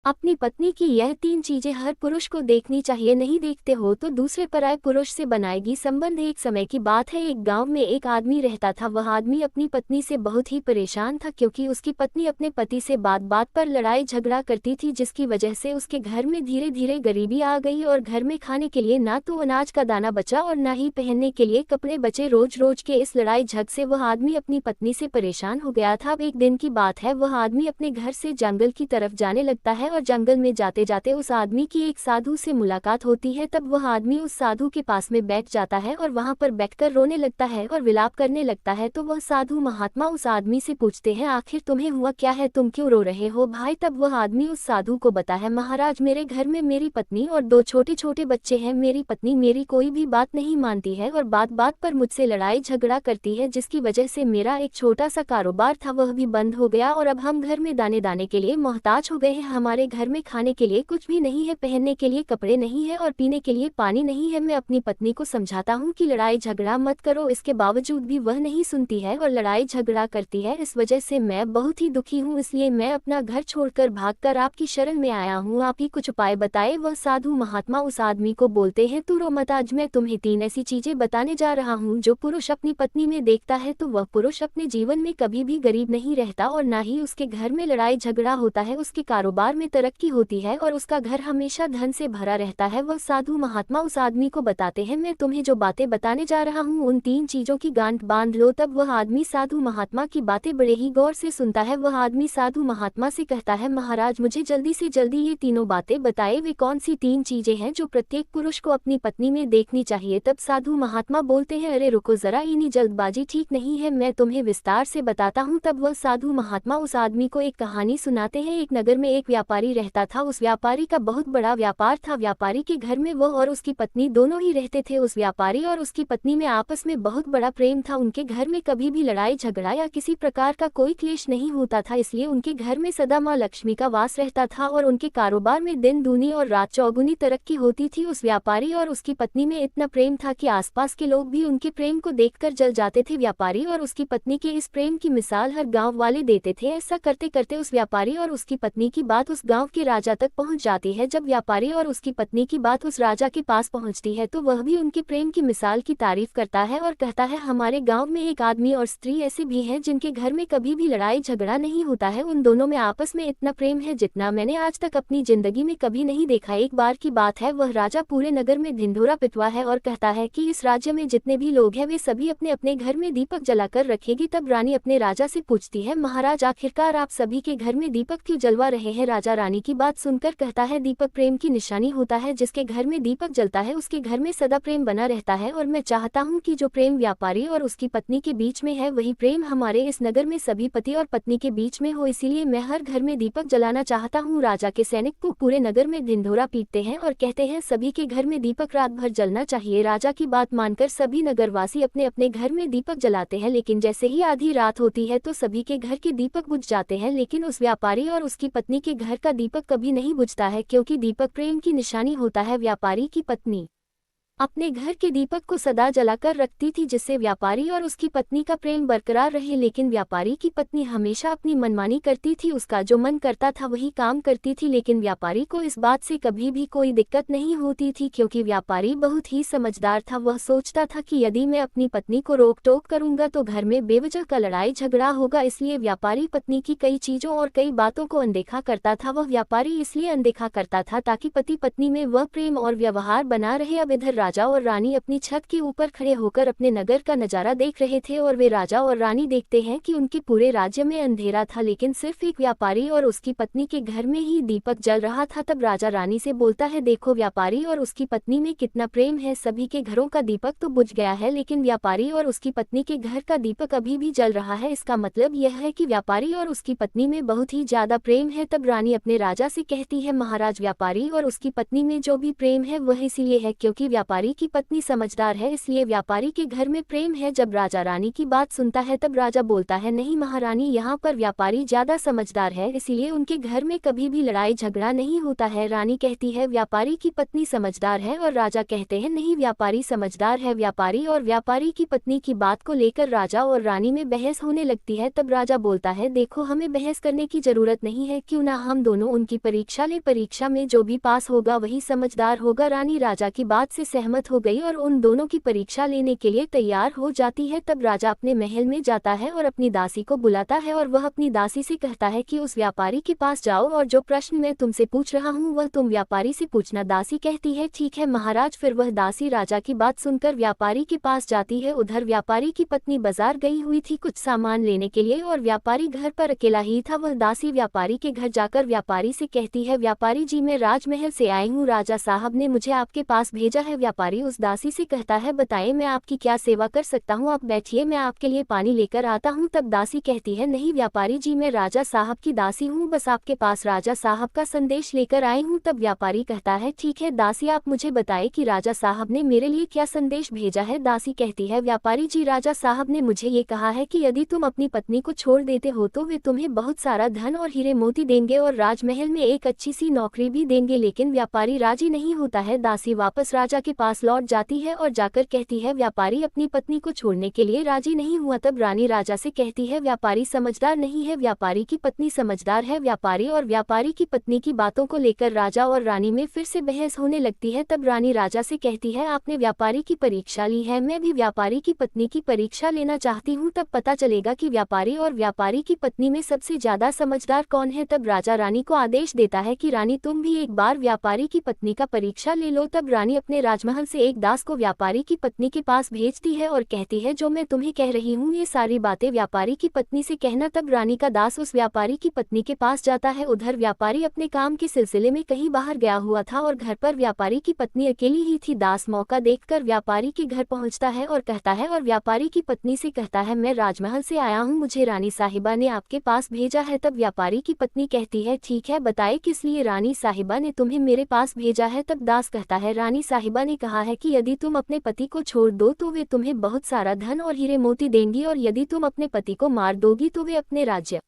अपनी पत्नी की यह 3 चीजें हर पुरुष को देखनी चाहिए। नहीं देखते हो तो दूसरे पराये पुरुष से बनाएगी संबंध। एक समय की बात है, एक गांव में एक आदमी रहता था। वह आदमी अपनी पत्नी से बहुत ही परेशान था क्योंकि उसकी पत्नी अपने पति से बात बात पर लड़ाई झगड़ा करती थी, जिसकी वजह से उसके घर में धीरे धीरे गरीबी आ गई और घर में खाने के लिए ना तो अनाज का दाना बचा और ना ही पहनने के लिए कपड़े बचे। रोज रोज के इस लड़ाई झग से वह आदमी अपनी पत्नी से परेशान हो गया था। अब एक दिन की बात है, वह आदमी अपने घर से जंगल की तरफ जाने लगता है और जंगल में जाते जाते उस आदमी की एक साधु से मुलाकात होती है। तब वह आदमी उस साधु के पास में बैठ जाता है और वहां पर बैठकर रोने लगता है और विलाप करने लगता है। तो वह साधु महात्मा उस आदमी से पूछते हैं, आखिर तुम्हें हुआ क्या है, तुम क्यों रो रहे हो भाई। तब वह आदमी उस साधु को बताता है, महाराज मेरे घर में मेरी पत्नी और 2 छोटे छोटे बच्चे हैं। मेरी पत्नी मेरी कोई भी बात नहीं मानती है और बात बात पर मुझसे लड़ाई झगड़ा करती है, जिसकी वजह से मेरा एक छोटा सा कारोबार था वह भी बंद हो गया और अब हम घर में दाने दाने के लिए मोहताज हो गए हैं। हमारे घर में खाने के लिए कुछ भी नहीं है, पहनने के लिए कपड़े नहीं है और पीने के लिए पानी नहीं है। मैं अपनी पत्नी को समझाता हूँ कि लड़ाई झगड़ा मत करो, इसके बावजूद भी वह नहीं सुनती है और लड़ाई झगड़ा करती है। इस वजह से मैं बहुत ही दुखी हूँ, इसलिए मैं अपना घर छोड़कर भागकर आपकी शरण में आया हूँ। आप ही कुछ उपाय बताए। वह साधु महात्मा उस आदमी को बोलते हैं, तू रो मत, आज मैं तुम्हें 3 ऐसी चीजें बताने जा रहा हूँ जो पुरुष अपनी पत्नी में देखता है तो वह पुरुष अपने जीवन में कभी भी गरीब नहीं रहता और ना ही उसके घर में लड़ाई झगड़ा होता है, उसके कारोबार में तरक्की होती है और उसका घर हमेशा धन से भरा रहता है। वह साधु महात्मा उस आदमी को बताते हैं, मैं तुम्हें जो बातें बताने जा रहा हूँ उन 3 चीजों की गांठ बांध लो। तब वह आदमी साधु महात्मा की बातें बड़े ही गौर से सुनता है। वह आदमी साधु महात्मा से कहता है, महाराज मुझे जल्दी से जल्दी ये तीनों बातें बताए, वे कौन सी 3 चीजें हैं जो प्रत्येक पुरुष को अपनी पत्नी में देखनी चाहिए। तब साधु महात्मा बोलते हैं, अरे रुको जरा, इतनी जल्दबाजी ठीक नहीं है, मैं तुम्हें विस्तार से बताता हूँ। तब वह साधु महात्मा उस आदमी को एक कहानी सुनाते हैं। एक नगर में एक व्यापारी रहता था। उस व्यापारी का बहुत बड़ा व्यापार था। व्यापारी के घर में वह और उसकी पत्नी दोनों ही रहते थे। उस व्यापारी और उसकी पत्नी में आपस में बहुत बड़ा प्रेम था। उनके घर में कभी भी लड़ाई झगड़ा या किसी प्रकार का कोई क्लेश नहीं होता था, इसलिए उनके घर में सदा माँ लक्ष्मी का वास रहता था और उनके कारोबार में दिन दूनी और रात चौगुनी तरक्की होती थी। उस व्यापारी और उसकी पत्नी में इतना प्रेम था कि आसपास के लोग भी उनके प्रेम को देखकर जल जाते थे। व्यापारी और उसकी पत्नी के इस प्रेम की मिसाल हर गाँव वाले देते थे। ऐसा करते करते उस व्यापारी और उसकी पत्नी की बात उस गाँव के राजा तक पहुँच जाती है। जब व्यापारी और उसकी पत्नी की बात उस राजा के पास पहुंचती है तो वह भी उनके प्रेम की मिसाल की तारीफ करता है और कहता है, हमारे गांव में एक आदमी और स्त्री ऐसे भी हैं जिनके घर में कभी भी लड़ाई झगड़ा नहीं होता है। उन दोनों में आपस में इतना प्रेम है जितना मैंने आज तक अपनी जिंदगी में कभी नहीं देखा। एक बार की बात है, वह राजा पूरे नगर में ढिंढोरा पिटवा है और कहता है कि इस राज्य में जितने भी लोग हैं वे सभी अपने अपने घर में दीपक जलाकर रखेगी। तब रानी अपने राजा से पूछती है, महाराज आखिरकार आप सभी के घर में दीपक क्यों जलवा रहे हैं। राजा रानी की बात सुनकर कहता है, दीपक प्रेम की निशानी होता है, जिसके घर में दीपक जलता है उसके घर में सदा प्रेम बना रहता है और मैं चाहता हूँ कि जो प्रेम व्यापारी और उसकी पत्नी के बीच में है वही प्रेम हमारे इस नगर में सभी पति और पत्नी के बीच में हो, इसीलिए मैं हर घर में दीपक जलाना चाहता हूँ। राजा के सैनिक को पूरे नगर में ढिंढोरा पीटते हैं और कहते हैं सभी के घर में दीपक रात भर जलना चाहिए। राजा की बात मानकर सभी नगरवासी अपने अपने घर में दीपक जलाते हैं, लेकिन जैसे ही आधी रात होती है तो सभी के घर के दीपक बुझ जाते हैं, लेकिन उस व्यापारी और उसकी पत्नी के घर का दीपक कभी नहीं बुझता है, क्योंकि दीपक प्रेम की निशानी होता है। व्यापारी की पत्नी अपने घर के दीपक को सदा जलाकर रखती थी जिससे व्यापारी और उसकी पत्नी का प्रेम बरकरार रहे, लेकिन व्यापारी की पत्नी हमेशा अपनी मनमानी करती थी, उसका जो मन करता था वही काम करती थी। लेकिन व्यापारी को इस बात से कभी भी कोई दिक्कत नहीं होती थी, क्योंकि व्यापारी बहुत ही समझदार था। वह सोचता था कि यदि मैं अपनी पत्नी को रोक टोक करूंगा तो घर में बेवजह का लड़ाई झगड़ा होगा, इसलिए व्यापारी पत्नी की कई चीजों और कई बातों को अनदेखा करता था। वह व्यापारी इसलिए अनदेखा करता था ताकि पति पत्नी में वह प्रेम और व्यवहार बना रहे। अब इधर राजा और रानी अपनी छत के ऊपर खड़े होकर अपने नगर का नजारा देख रहे थे और वे राजा और रानी देखते हैं कि उनके पूरे राज्य में अंधेरा था, लेकिन सिर्फ एक व्यापारी और उसकी पत्नी के घर में ही दीपक जल रहा था। तब राजा रानी से बोलता है, देखो व्यापारी और उसकी पत्नी में कितना प्रेम है, सभी के घरों का दीपक तो बुझ गया है लेकिन व्यापारी और उसकी पत्नी के घर का दीपक अभी भी जल रहा है, इसका मतलब यह है कि व्यापारी और उसकी पत्नी में बहुत ही ज्यादा प्रेम है। तब रानी अपने राजा से कहती है, महाराज व्यापारी और उसकी पत्नी में जो भी प्रेम है वह इसीलिए है क्योंकि व्यापारी व्यापारी की पत्नी समझदार है इसलिए व्यापारी के घर में प्रेम है। जब राजा रानी की बात सुनता है तब राजा बोलता है नहीं महारानी, यहाँ पर व्यापारी ज्यादा समझदार है इसीलिए उनके घर में कभी भी लड़ाई झगड़ा नहीं होता है। रानी कहती है व्यापारी की पत्नी समझदार है और राजा कहते हैं नहीं व्यापारी समझदार है। व्यापारी और व्यापारी की पत्नी की बात को लेकर राजा और रानी में बहस होने लगती है। तब राजा बोलता है देखो हमें बहस करने की जरूरत नहीं है, क्यों ना हम दोनों उनकी परीक्षा ले, परीक्षा में जो भी पास होगा वही समझदार होगा। रानी राजा की बात से सहमत हो गई और उन दोनों की परीक्षा लेने के लिए तैयार हो जाती है। तब राजा अपने महल में जाता है और अपनी दासी को बुलाता है और वह अपनी दासी से कहता है कि उस व्यापारी के पास जाओ और जो प्रश्न मैं तुमसे पूछ रहा हूँ वह तुम व्यापारी से पूछना। दासी कहती है ठीक है महाराज। फिर वह दासी राजा की बात सुनकर व्यापारी के पास जाती है। उधर व्यापारी की पत्नी बाजार गई हुई थी कुछ सामान लेने के लिए और व्यापारी घर पर अकेला ही था। वह दासी व्यापारी के घर जाकर व्यापारी से कहती है व्यापारी जी मैं राजमहल से आई हूँ, राजा साहब ने मुझे आपके पास भेजा है। व्यापारी उस दासी से कहता है बताएं मैं आपकी क्या सेवा कर सकता हूँ, आप बैठिए मैं आपके लिए पानी लेकर आता हूँ। तब दासी कहती है नहीं व्यापारी जी मैं राजा साहब की दासी हूँ, बस आपके पास राजा साहब का संदेश लेकर आई हूँ। तब व्यापारी कहता है ठीक है दासी आप मुझे बताए कि राजा साहब ने मेरे लिए क्या संदेश भेजा है। दासी कहती है व्यापारी जी राजा साहब ने मुझे ये कहा है कि यदि तुम अपनी पत्नी को छोड़ देते हो तो वे तुम्हें बहुत सारा धन और हीरे मोती देंगे और राजमहल में एक अच्छी सी नौकरी भी देंगे, लेकिन व्यापारी राजी नहीं होता है। दासी वापस राजा के पास लौट जाती है और जाकर कहती है व्यापारी अपनी पत्नी को छोड़ने के लिए राजी नहीं हुआ। तब रानी राजा से कहती है व्यापारी समझदार नहीं है, व्यापारी की पत्नी समझदार है। व्यापारी और व्यापारी की पत्नी की बातों को लेकर राजा और रानी में फिर से बहस होने लगती है। तब रानी राजा से कहती है आपने व्यापारी की परीक्षा ली है, मैं भी व्यापारी की पत्नी की परीक्षा लेना चाहती हूँ, तब पता चलेगा कि व्यापारी और व्यापारी की पत्नी में सबसे ज्यादा समझदार कौन है। तब राजा रानी को आदेश देता है कि रानी तुम भी एक बार व्यापारी की पत्नी का परीक्षा ले लो। तब रानी अपने राजमहल से एक दास को व्यापारी की पत्नी के पास भेजती है और कहती है जो मैं तुम्हें कह रही हूँ ये सारी बातें व्यापारी की पत्नी से कहना। तब रानी का दास उस व्यापारी की पत्नी के पास जाता है। उधर व्यापारी अपने काम के सिलसिले में कहीं बाहर गया हुआ था और घर पर व्यापारी की पत्नी अकेली ही थी। दास मौका देखकर व्यापारी के घर पहुंचता है और कहता है और व्यापारी की पत्नी से कहता है मैं राजमहल से आया हूँ, मुझे रानी साहिबा ने आपके पास भेजा है। तब व्यापारी की पत्नी कहती है ठीक है बताए किस लिए रानी साहिबा ने तुम्हें मेरे पास भेजा है। तब दास कहता है रानी साहिबा ने कहा है कि यदि तुम अपने पति को छोड़ दो तो वे तुम्हें बहुत सारा धन और हीरे मोती देंगी और यदि तुम अपने पति को मार दोगी तो वे अपने राज्य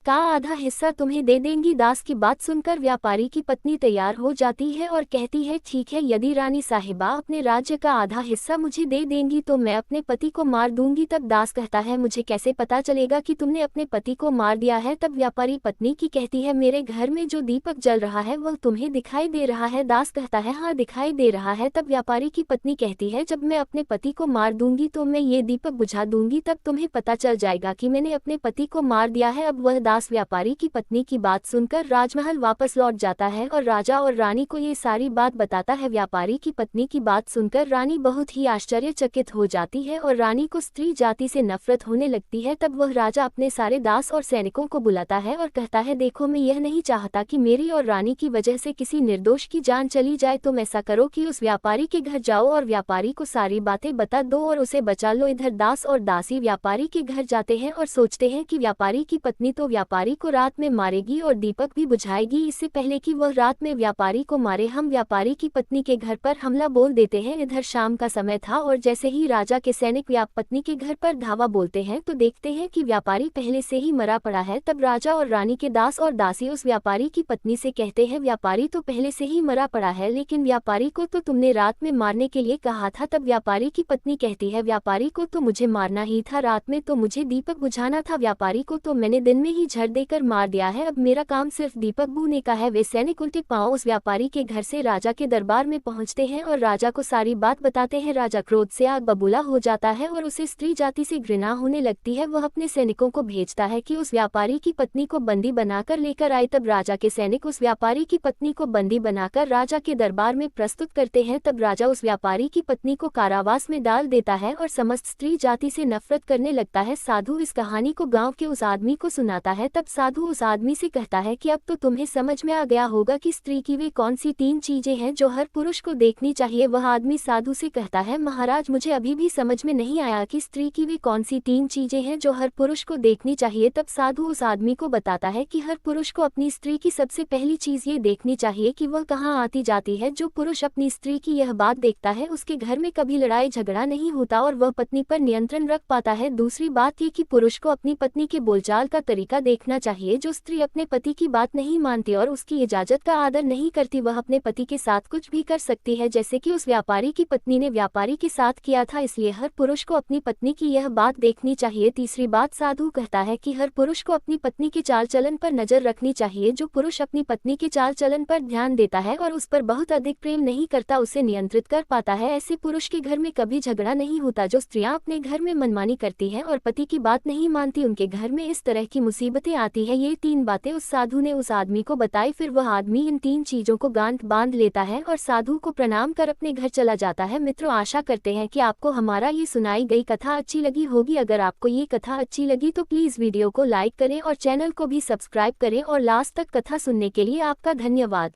का आधा हिस्सा तुम्हें दे देंगी। दास की बात सुनकर व्यापारी की पत्नी तैयार हो जाती है और कहती है ठीक है यदि रानी साहिबा अपने राज्य का आधा हिस्सा मुझे दे देंगी तो मैं अपने पति को मार दूंगी। तब दास कहता है मुझे कैसे पता चलेगा कि तुमने अपने पति को मार दिया है। तब व्यापारी पत्नी की कहती है मेरे घर में जो दीपक जल रहा है वह तुम्हें दिखाई दे रहा है। दास कहता है हाँ दिखाई दे रहा है। तब व्यापारी की पत्नी कहती है जब मैं अपने पति को मार दूंगी तो मैं ये दीपक बुझा दूंगी, तब तुम्हें पता चल जाएगा कि मैंने अपने पति को मार दिया है। अब वह दास व्यापारी की पत्नी की बात सुनकर राजमहल वापस लौट जाता है और राजा और रानी को ये सारी बात बताता है। व्यापारी की पत्नी की बात सुनकर रानी बहुत ही आश्चर्यचकित हो जाती है और रानी को स्त्री जाति से नफरत होने लगती है। तब वह राजा अपने सारे दास और सैनिकों को बुलाता है और कहता है देखो मैं यह नहीं चाहता कि मेरी और रानी की वजह से किसी निर्दोष की जान चली जाए, तुम ऐसा करो कि उस व्यापारी के घर जाओ और व्यापारी को सारी बातें बता दो और उसे बचा लो। इधर दास और दासी व्यापारी के घर जाते हैं और सोचते हैं कि व्यापारी की पत्नी तो व्यापारी को रात में मारेगी और दीपक भी बुझाएगी, इससे पहले कि वह रात में व्यापारी को मारे हम व्यापारी की पत्नी के घर पर हमला बोल देते हैं। इधर शाम का समय था और जैसे ही राजा के सैनिक पत्नी के घर पर धावा बोलते हैं तो देखते हैं कि व्यापारी पहले से ही मरा पड़ा है। तब राजा और रानी के दास और दासी उस व्यापारी की पत्नी से कहते हैं व्यापारी तो पहले से ही मरा पड़ा है, लेकिन व्यापारी को तो तुमने रात में मारने के लिए कहा था। तब व्यापारी की पत्नी कहती है व्यापारी को तो मुझे मारना ही था, रात में तो मुझे दीपक बुझाना था, व्यापारी को तो मैंने दिन में ही झड़ देकर मार दिया है, अब मेरा काम सिर्फ दीपक बुझाने का है। वे सैनिक उल्टे पांव उस व्यापारी के घर से राजा के दरबार में पहुंचते हैं और राजा को सारी बात बताते हैं। राजा क्रोध से आग बबूला हो जाता है और उसे स्त्री जाति से घृणा होने लगती है। वह अपने सैनिकों को भेजता है कि उस व्यापारी की पत्नी को बंदी बनाकर लेकर आए। तब राजा के सैनिक उस व्यापारी की पत्नी को बंदी बनाकर राजा के दरबार में प्रस्तुत करते हैं। तब राजा उस व्यापारी की पत्नी को कारावास में डाल देता है और समस्त स्त्री जाति से नफरत करने लगता है। साधु इस कहानी को गाँव के उस आदमी को सुनाता है। तब साधु उस आदमी से कहता है कि अब तो तुम्हें समझ में आ गया होगा कि स्त्री की वे कौन सी 3 चीजें हैं जो हर पुरुष को देखनी चाहिए। वह आदमी साधु से कहता है, महाराज मुझे अभी भी समझ में नहीं आया कि स्त्री की वे कौन सी 3 चीजें हैं जो हर पुरुष को देखनी चाहिए। तब साधु उस आदमी को बताता है कि हर पुरुष को अपनी स्त्री की सबसे पहली चीज ये देखनी चाहिए कि वह कहाँ आती जाती है। जो पुरुष अपनी स्त्री की यह बात देखता है उसके घर में कभी लड़ाई झगड़ा नहीं होता और वह पत्नी पर नियंत्रण रख पाता है। दूसरी बात ये कि पुरुष को अपनी पत्नी के बोलचाल का तरीका देखना चाहिए। जो स्त्री अपने पति की बात नहीं मानती और उसकी इजाजत का आदर नहीं करती वह अपने पति के साथ कुछ भी कर सकती है, जैसे कि उस व्यापारी की पत्नी ने व्यापारी के साथ किया था। इसलिए हर पुरुष को अपनी पत्नी की यह बात देखनी चाहिए। तीसरी बात साधु कहता है कि हर पुरुष को अपनी पत्नी के चाल चलन पर नजर रखनी चाहिए। जो पुरुष अपनी पत्नी के चाल चलन पर ध्यान देता है और उस पर बहुत अधिक प्रेम नहीं करता उसे नियंत्रित कर पाता है। ऐसे पुरुष के घर में कभी झगड़ा नहीं होता। जो स्त्रियां अपने घर में मनमानी करती हैं और पति की बात नहीं मानती उनके घर में इस तरह की मुसीबतें आती है। ये 3 बातें उस साधु ने उस आदमी को बताई। फिर वह आदमी इन 3 चीजों को गांठ बांध लेता है और साधु को प्रणाम कर अपने घर चला जाता है। मित्रों, आशा करते हैं कि आपको हमारा ये सुनाई गई कथा अच्छी लगी होगी। अगर आपको ये कथा अच्छी लगी तो प्लीज वीडियो को लाइक करें और चैनल को भी सब्सक्राइब करें और लास्ट तक कथा सुनने के लिए आपका धन्यवाद।